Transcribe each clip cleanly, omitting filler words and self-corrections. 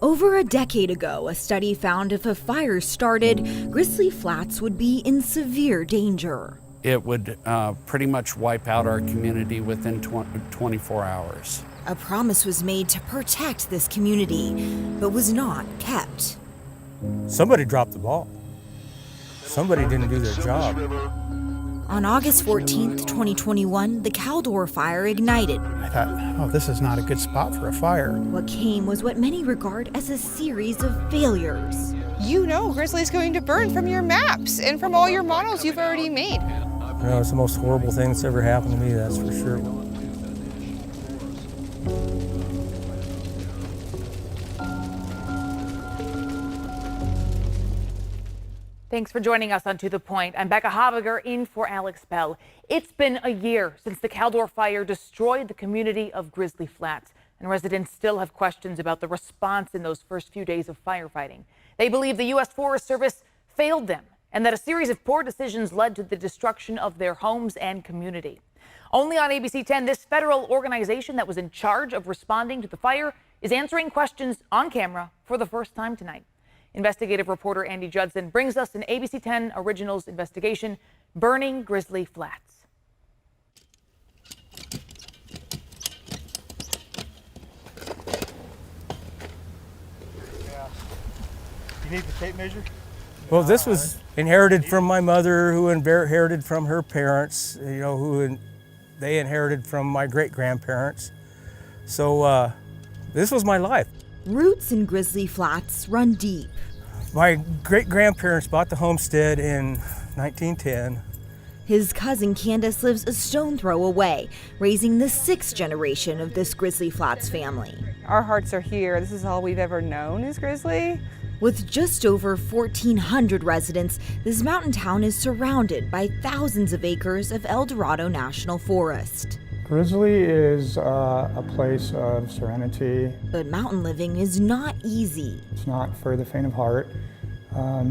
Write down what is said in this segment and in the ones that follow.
Over a decade ago, a study found if a fire started, Grizzly Flats would be in severe danger. It would pretty much wipe out our community within 24 hours. A promise was made to protect this community, but was not kept. Somebody dropped the ball. Somebody didn't do their job. On August 14th, 2021, the Caldor Fire ignited. I thought, oh, this is not a good spot for a fire. What came was what many regard as a series of failures. You know Grizzly's going to burn from your maps and from all your models you've already made. You know, it's the most horrible thing that's ever happened to me, that's for sure. Thanks for joining us on To The Point. I'm Becca Habiger in for Alex Bell. It's been a year since the Caldor Fire destroyed the community of Grizzly Flats, and residents still have questions about the response in those first few days of firefighting. They believe the U.S. Forest Service failed them and that a series of poor decisions led to the destruction of their homes and community. Only on ABC 10, this federal organization that was in charge of responding to the fire is answering questions on camera for the first time tonight. Investigative reporter Andy Judson brings us an ABC 10 Originals investigation, Burning Grizzly Flats. You need the tape measure? Well, this was inherited from my mother, who inherited from her parents, you know, they inherited from my great-grandparents. So this was my life. Roots in Grizzly Flats run deep. My great-grandparents bought the homestead in 1910. His cousin Candace lives a stone throw away, raising the sixth generation of this Grizzly Flats family. Our hearts are here. This is all we've ever known is Grizzly. With just over 1,400 residents, this mountain town is surrounded by thousands of acres of El Dorado National Forest. Grizzly is a place of serenity. But mountain living is not easy. It's not for the faint of heart.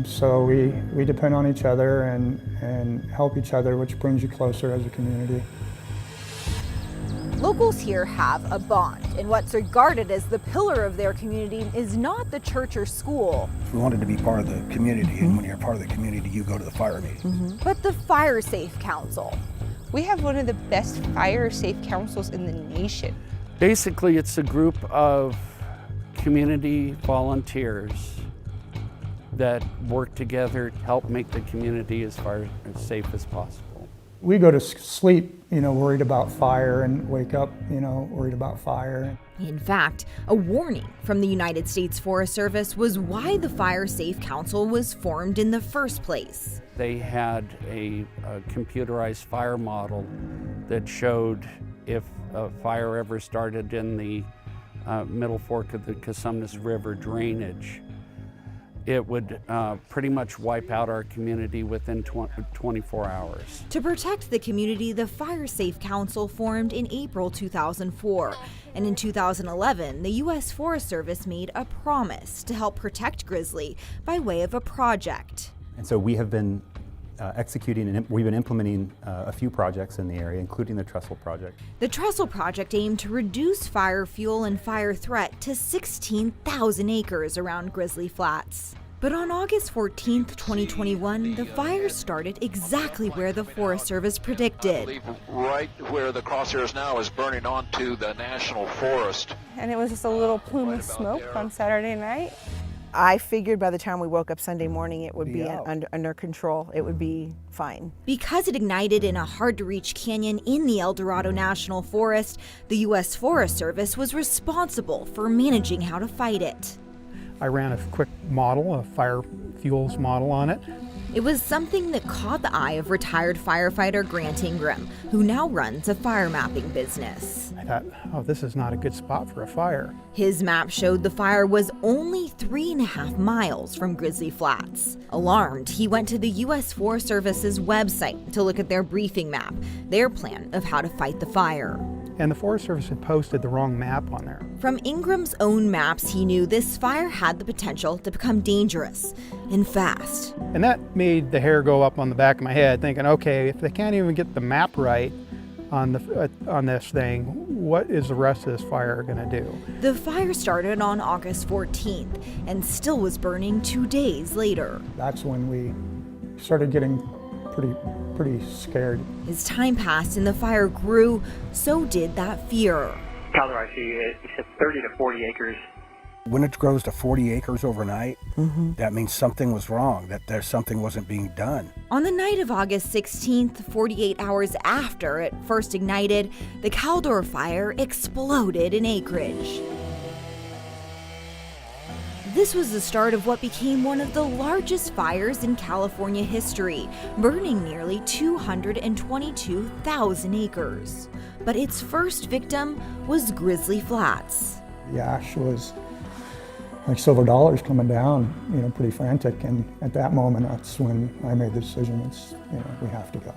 So we depend on each other and help each other, which brings you closer as a community. Locals here have a bond, and what's regarded as the pillar of their community is not the church or school. We wanted to be part of the community, and when you're part of the community, you go to the fire meeting. But the Fire Safe Council. We have one of the best fire safe councils in the nation. Basically, it's a group of community volunteers that work together to help make the community as safe as possible. We go to sleep, worried about fire, and wake up, worried about fire. In fact, a warning from the United States Forest Service was why the Fire Safe Council was formed in the first place. They had a computerized fire model that showed if a fire ever started in the middle fork of the Cosumnes River drainage, it would pretty much wipe out our community within 24 hours. To protect the community, the Fire Safe Council formed in April 2004. And in 2011, the U.S. Forest Service made a promise to help protect Grizzly by way of a project. And so we have been executing and we've been implementing a few projects in the area, including the Trestle Project. The Trestle Project aimed to reduce fire fuel and fire threat to 16,000 acres around Grizzly Flats. But on August 14th, 2021, the fire started exactly where the Forest Service predicted. Right where the crosshairs now is burning onto the National Forest. And it was just a little plume of smoke on Saturday night. I figured by the time we woke up Sunday morning, it would be under control. It would be fine. Because it ignited in a hard-to-reach canyon in the El Dorado National Forest, the U.S. Forest Service was responsible for managing how to fight it. I ran a quick model, a fire fuels model on it. It was something that caught the eye of retired firefighter Grant Ingram, who now runs a fire mapping business. I thought, oh, this is not a good spot for a fire. His map showed the fire was only 3.5 miles from Grizzly Flats. Alarmed, he went to the U.S. Forest Service's website to look at their briefing map, their plan of how to fight the fire. And the Forest Service had posted the wrong map on there. From Ingram's own maps, he knew this fire had the potential to become dangerous and fast. And that made the hair go up on the back of my head, thinking, okay, if they can't even get the map right, on this thing, what is the rest of this fire going to do? The fire started on August 14th and still was burning 2 days later. That's when we started getting pretty scared. As time passed and the fire grew, so did that fear. Caldor, I see you said 30 to 40 acres. When it grows to 40 acres overnight, that means something was wrong, that something wasn't being done. On the night of August 16th, 48 hours after it first ignited, the Caldor Fire exploded in acreage. This was the start of what became one of the largest fires in California history, burning nearly 222,000 acres. But its first victim was Grizzly Flats. The ash was like silver dollars coming down, pretty frantic. And at that moment, that's when I made the decision, we have to go.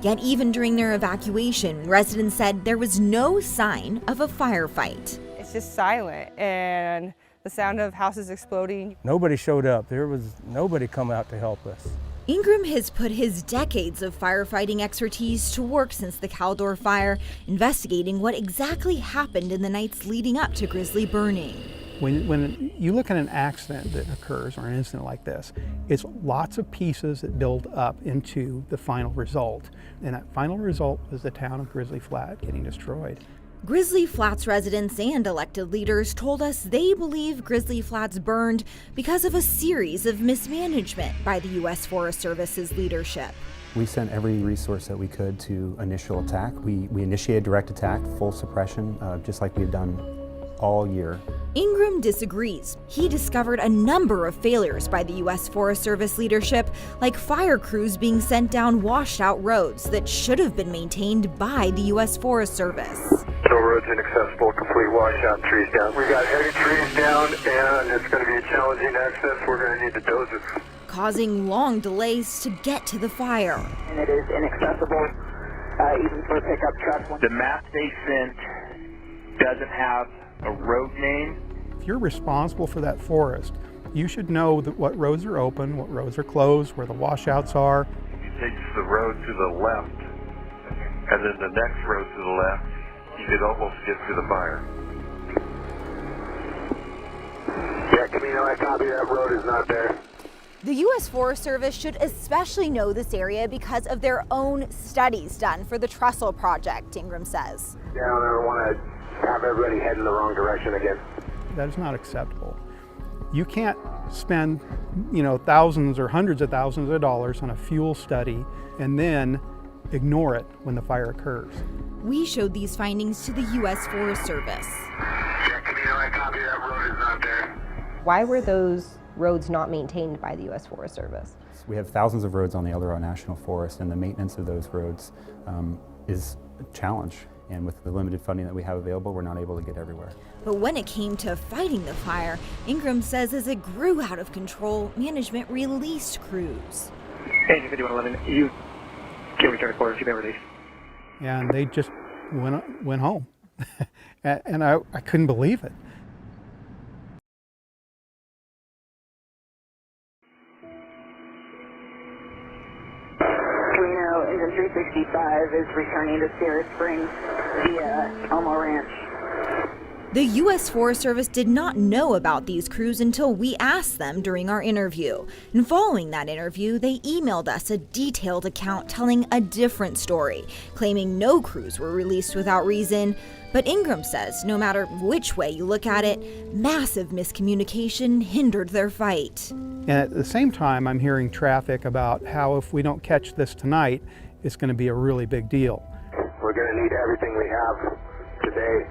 Yet even during their evacuation, residents said there was no sign of a firefight. It's just silent, and the sound of houses exploding. Nobody showed up. There was nobody come out to help us. Ingram has put his decades of firefighting expertise to work since the Caldor Fire, investigating what exactly happened in the nights leading up to Grizzly burning. When you look at an accident that occurs or an incident like this, it's lots of pieces that build up into the final result. And that final result was the town of Grizzly Flat getting destroyed. Grizzly Flats residents and elected leaders told us they believe Grizzly Flats burned because of a series of mismanagement by the U.S. Forest Service's leadership. We sent every resource that we could to initial attack. We initiated direct attack, full suppression, just like we've done all year. Ingram disagrees. He discovered a number of failures by the U.S. Forest Service leadership, like fire crews being sent down washed-out roads that should have been maintained by the U.S. Forest Service. No roads inaccessible, complete washout, trees down. We got heavy trees down, and it's going to be a challenging access. We're going to need the dozers. Causing long delays to get to the fire. And it is inaccessible, even for a pickup truck. The map they sent doesn't have a road name. If you're responsible for that forest, you should know what roads are open, what roads are closed, where the washouts are. You take the road to the left, and then the next road to the left, you could almost get to the fire. Yeah, Camino, I copy. That road is not there. The U.S. Forest Service should especially know this area because of their own studies done for the Trestle project, Ingram says. Yeah, I don't want to have everybody head in the wrong direction again. That is not acceptable. You can't spend, thousands or hundreds of thousands of dollars on a fuel study and then ignore it when the fire occurs. We showed these findings to the U.S. Forest Service. Yeah, Camino, I copy. That road is not there. Why were those roads not maintained by the U.S. Forest Service? We have thousands of roads on the Eldorado National Forest, and the maintenance of those roads is a challenge. And with the limited funding that we have available, we're not able to get everywhere. But when it came to fighting the fire, Ingram says as it grew out of control, management released crews. Hey, 5111, you can return to quarters. You've been released. And they just went home. And I couldn't believe it. Engine 365 is returning to Sierra Springs via Elmo Ranch. The U.S. Forest Service did not know about these crews until we asked them during our interview. And following that interview, they emailed us a detailed account telling a different story, claiming no crews were released without reason. But Ingram says no matter which way you look at it, massive miscommunication hindered their fight. And at the same time, I'm hearing traffic about how if we don't catch this tonight, it's going to be a really big deal. We're going to need everything we have today.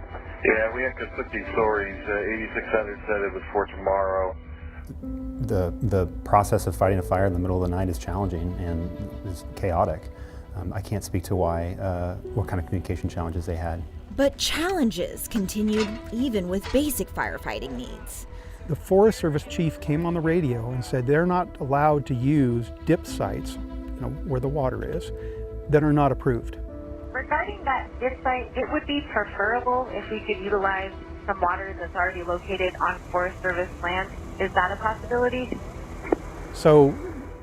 Yeah, we have conflicting stories. 8600 said it was for tomorrow. The process of fighting a fire in the middle of the night is challenging and is chaotic. I can't speak to what kind of communication challenges they had. But challenges continued even with basic firefighting needs. The Forest Service chief came on the radio and said they're not allowed to use dip sites, where the water is, that are not approved. Regarding that dip site, it would be preferable if we could utilize some water that's already located on Forest Service land. Is that a possibility? So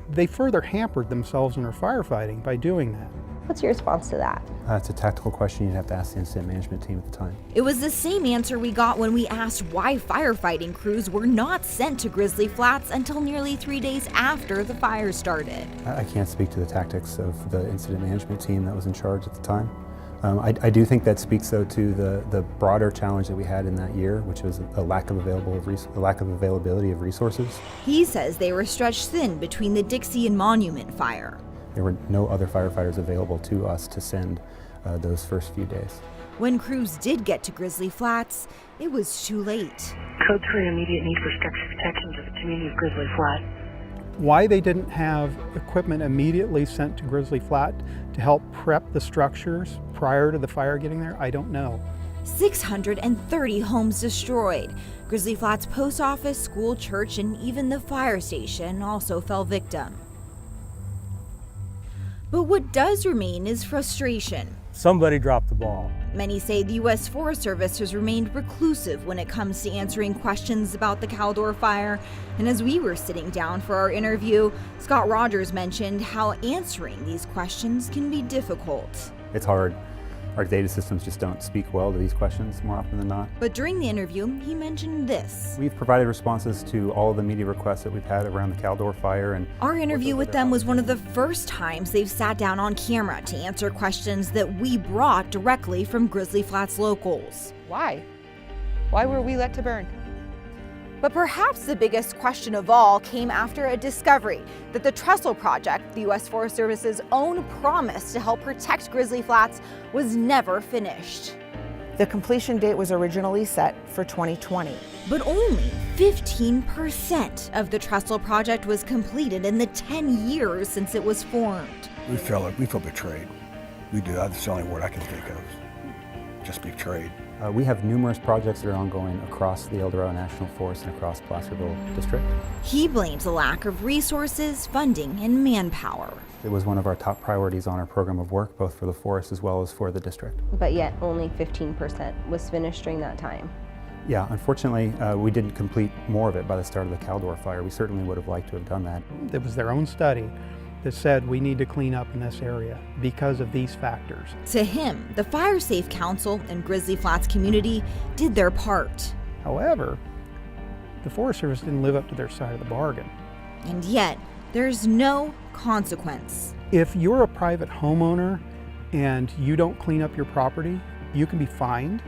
they further hampered themselves in their firefighting by doing that. What's your response to that? It's a tactical question you'd have to ask the incident management team at the time. It was the same answer we got when we asked why firefighting crews were not sent to Grizzly Flats until nearly 3 days after the fire started. I can't speak to the tactics of the incident management team that was in charge at the time. I do think that speaks, though, to the broader challenge that we had in that year, which was a lack of availability of resources. He says they were stretched thin between the Dixie and Monument fire. There were no other firefighters available to us to send those first few days. When crews did get to Grizzly Flats, it was too late. Code 3, immediate need for structure protection to the community of Grizzly Flat. Why they didn't have equipment immediately sent to Grizzly Flat to help prep the structures prior to the fire getting there, I don't know. 630 homes destroyed. Grizzly Flats post office, school, church, and even the fire station also fell victim. But what does remain is frustration. Somebody dropped the ball. Many say the U.S. Forest Service has remained reclusive when it comes to answering questions about the Caldor Fire. And as we were sitting down for our interview, Scott Rogers mentioned how answering these questions can be difficult. It's hard. Our data systems just don't speak well to these questions more often than not. But during the interview, he mentioned this. We've provided responses to all of the media requests that we've had around the Caldor Fire. And our interview with them was one of the first times they've sat down on camera to answer questions that we brought directly from Grizzly Flats locals. Why? Why were we let to burn? But perhaps the biggest question of all came after a discovery that the trestle project, the U.S. Forest Service's own promise to help protect Grizzly Flats, was never finished. The completion date was originally set for 2020. But only 15% of the trestle project was completed in the 10 years since it was formed. We feel betrayed. We do. That's the only word I can think of. Just betrayed. We have numerous projects that are ongoing across the El Dorado National Forest and across Placerville District. He blames a lack of resources, funding, and manpower. It was one of our top priorities on our program of work, both for the forest as well as for the district. But yet only 15% was finished during that time. Yeah, unfortunately, we didn't complete more of it by the start of the Caldor Fire. We certainly would have liked to have done that. It was their own study that said we need to clean up in this area because of these factors. To him, the Fire Safe Council and Grizzly Flats community did their part. However, the Forest Service didn't live up to their side of the bargain. And yet, there's no consequence. If you're a private homeowner and you don't clean up your property, you can be fined.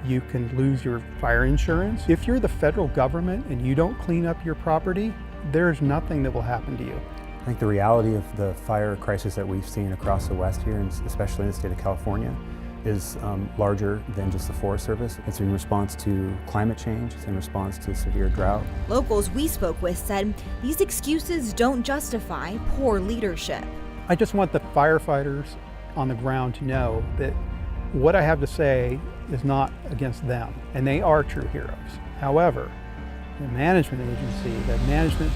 You can lose your fire insurance. If you're the federal government and you don't clean up your property, there's nothing that will happen to you. I think the reality of the fire crisis that we've seen across the West here, and especially in the state of California, is larger than just the Forest Service. It's in response to climate change, it's in response to severe drought. Locals we spoke with said these excuses don't justify poor leadership. I just want the firefighters on the ground to know that what I have to say is not against them, and they are true heroes. However, the management agency, the management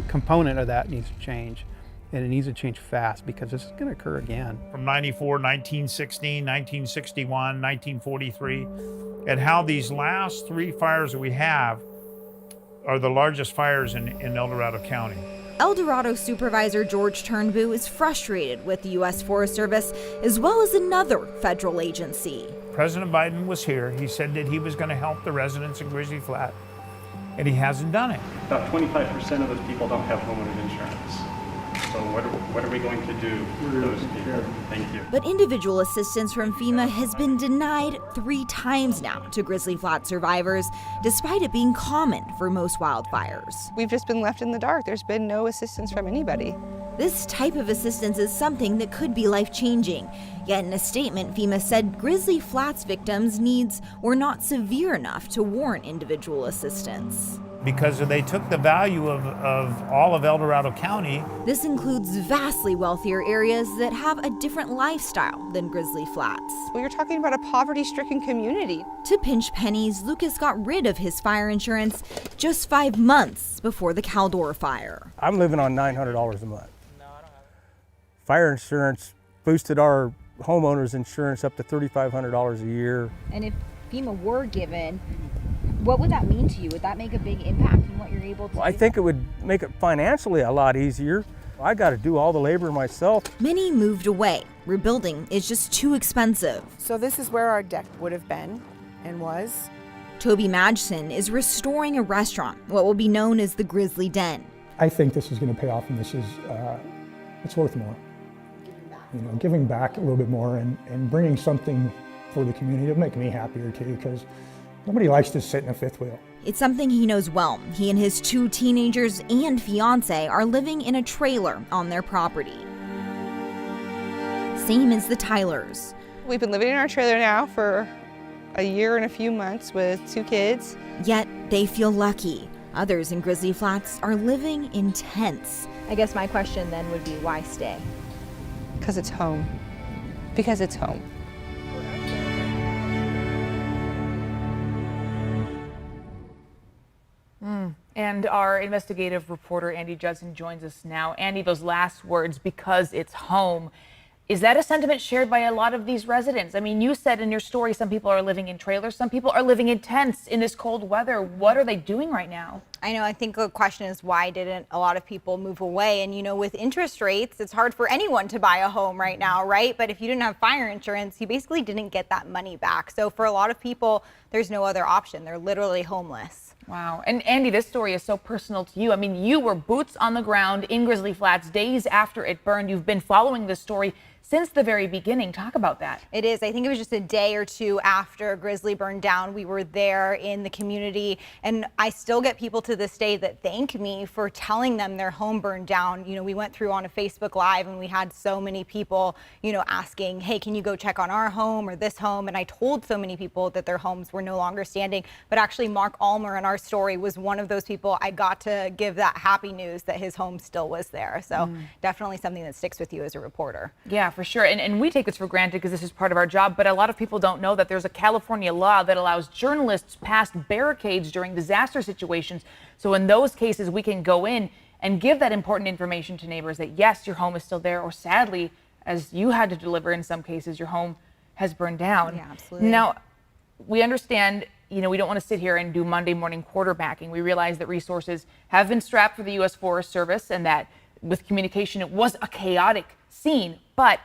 component of that needs to change, and it needs to change fast because this is going to occur again. From 94, 1916, 1961, 1943, and how these last three fires that we have are the largest fires in El Dorado County. El Dorado Supervisor George Turnbull is frustrated with the U.S. Forest Service as well as another federal agency. President Biden was here. He said that he was going to help the residents of Grizzly Flat, and he hasn't done it. About 25% of those people don't have homeowners insurance. So what are we going to do for those people? Thank you. But individual assistance from FEMA has been denied 3 times now to Grizzly Flat survivors, despite it being common for most wildfires. We've just been left in the dark. There's been no assistance from anybody. This type of assistance is something that could be life-changing. Yet in a statement, FEMA said Grizzly Flats victims' needs were not severe enough to warrant individual assistance. Because they took the value of all of El Dorado County. This includes vastly wealthier areas that have a different lifestyle than Grizzly Flats. Well, you're talking about a poverty-stricken community. To pinch pennies, Lucas got rid of his fire insurance just 5 months before the Caldor Fire. I'm living on $900 a month. Fire insurance boosted our homeowners insurance up to $3,500 a year. And if FEMA were given, what would that mean to you? Would that make a big impact in what you're able to do? I think it would make it financially a lot easier. I got to do all the labor myself. Many moved away, Rebuilding is just too expensive. So this is where our deck would have been and was. Toby Madsen is restoring a restaurant, what will be known as the Grizzly Den. I think this is going to pay off, and this is, it's worth more. You know, giving back a little bit more and bringing something for the community will make me happier too, because nobody likes to sit in a fifth wheel. It's something he knows well. He and his 2 teenagers and fiance are living in a trailer on their property. Same as the Tylers. We've been living in our trailer now for a year and a few months with 2 kids. Yet they feel lucky. Others in Grizzly Flats are living in tents. I guess my question then would be, why stay? Because it's home. Because it's home. And our investigative reporter, Andy Judson, joins us now. Andy, those last words, because it's home. Is that a sentiment shared by a lot of these residents? I mean, you said in your story some people are living in trailers, some people are living in tents in this cold weather. What are they doing right now? I know, I think the question is, why didn't a lot of people move away? And you know, with interest rates, it's hard for anyone to buy a home right now, right? But if you didn't have fire insurance, you basically didn't get that money back. So for a lot of people, there's no other option. They're literally homeless. Wow. And Andy, this story is so personal to you. I mean, you were boots on the ground in Grizzly Flats days after it burned. You've been following this story since the very beginning. Talk about that. It is. I think it was just a day or two after Grizzly burned down. We were there in the community, and I still get people to this day that thank me for telling them their home burned down. You know, we went through on a Facebook Live and we had so many people, you know, asking, hey, can you go check on our home or this home? And I told so many people that their homes were no longer standing. But actually, Mark Almer in our story was one of those people. I got to give that happy news that his home still was there. So definitely something that sticks with you as a reporter. Yeah, for sure. And we take this for granted because this is part of our job, but a lot of people don't know that there's a California law that allows journalists past barricades during disaster situations. So in those cases, we can go in and give that important information to neighbors that yes, your home is still there, or sadly, as you had to deliver in some cases, your home has burned down. Yeah, absolutely. Now, we understand, you know, we don't want to sit here and do Monday morning quarterbacking. We realize that resources have been strapped for the U.S. Forest Service and that with communication, it was a chaotic scene, but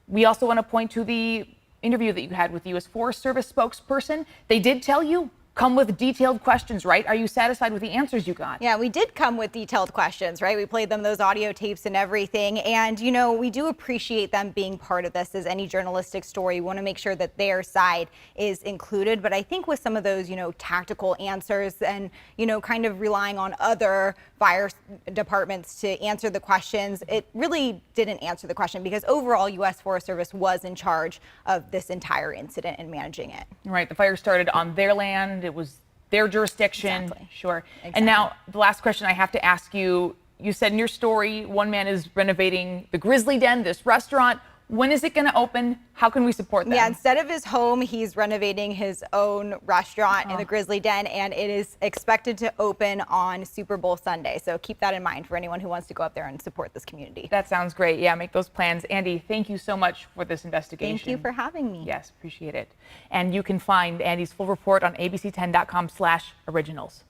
we also want to point to the interview that you had with the U.S. Forest Service spokesperson. They did tell you, come with detailed questions, right? Are you satisfied with the answers you got? Yeah, we did come with detailed questions, right? We played them those audio tapes and everything. And, you know, we do appreciate them being part of this. As any journalistic story, we want to make sure that their side is included. But I think with some of those, you know, tactical answers and, you know, kind of relying on other fire departments to answer the questions, it really didn't answer the question because overall, U.S. Forest Service was in charge of this entire incident and managing it. Right. The fire started on their land. It was their jurisdiction. Exactly. Sure. Exactly. And now the last question I have to ask you, you said in your story, one man is renovating the Grizzly Den, this restaurant. When is it going to open? How can we support them? Yeah, instead of his home, he's renovating his own restaurant in the Grizzly Den, and it is expected to open on Super Bowl Sunday. So keep that in mind for anyone who wants to go up there and support this community. That sounds great. Yeah, make those plans. Andy, thank you so much for this investigation. Thank you for having me. Yes, appreciate it. And you can find Andy's full report on abc10.com/originals.